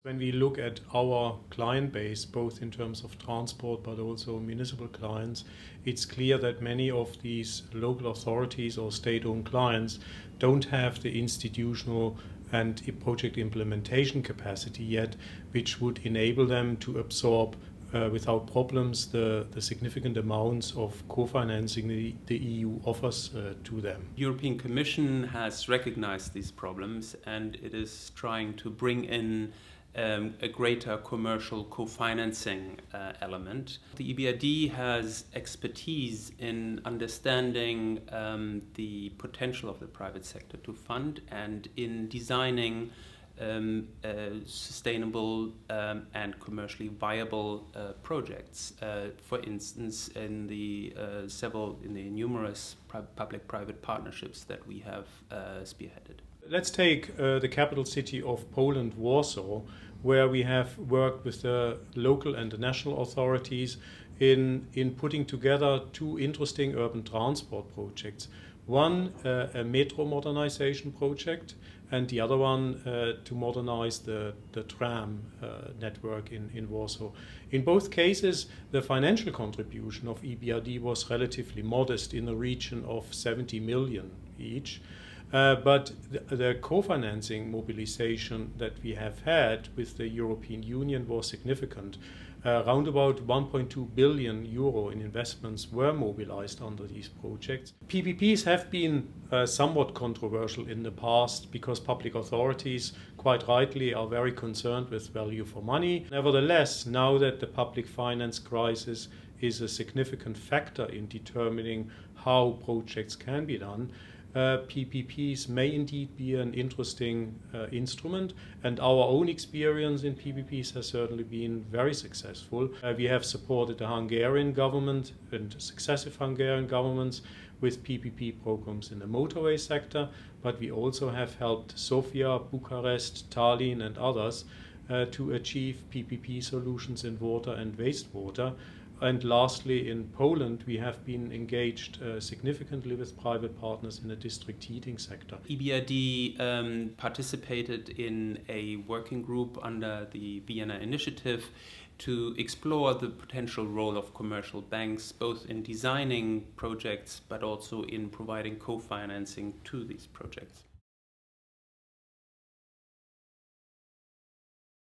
When we look at our client base, both in terms of transport but also municipal clients, it's clear that many of these local authorities or state-owned clients don't have the institutional and project implementation capacity yet, which would enable them to absorb without problems the significant amounts of co-financing the EU offers to them. The European Commission has recognized these problems and it is trying to bring in a greater commercial co-financing element. The EBRD has expertise in understanding the potential of the private sector to fund and in designing sustainable and commercially viable projects. For instance, in the numerous public-private partnerships that we have spearheaded. Let's take the capital city of Poland, Warsaw, where we have worked with the local and the national authorities in putting together two interesting urban transport projects. One, a metro modernization project, and the other one to modernize the tram network in Warsaw. In both cases, the financial contribution of EBRD was relatively modest, in the region of 70 million each. But the co-financing mobilization that we have had with the European Union was significant. Around about 1.2 billion euro in investments were mobilized under these projects. PPPs have been somewhat controversial in the past because public authorities, quite rightly, are very concerned with value for money. Nevertheless, now that the public finance crisis is a significant factor in determining how projects can be done, PPPs may indeed be an interesting instrument, and our own experience in PPPs has certainly been very successful. We have supported the Hungarian government and successive Hungarian governments with PPP programs in the motorway sector, but we also have helped Sofia, Bucharest, Tallinn and others to achieve PPP solutions in water and wastewater. And lastly, in Poland, we have been engaged significantly with private partners in the district heating sector. EBRD participated in a working group under the Vienna Initiative to explore the potential role of commercial banks, both in designing projects but also in providing co-financing to these projects.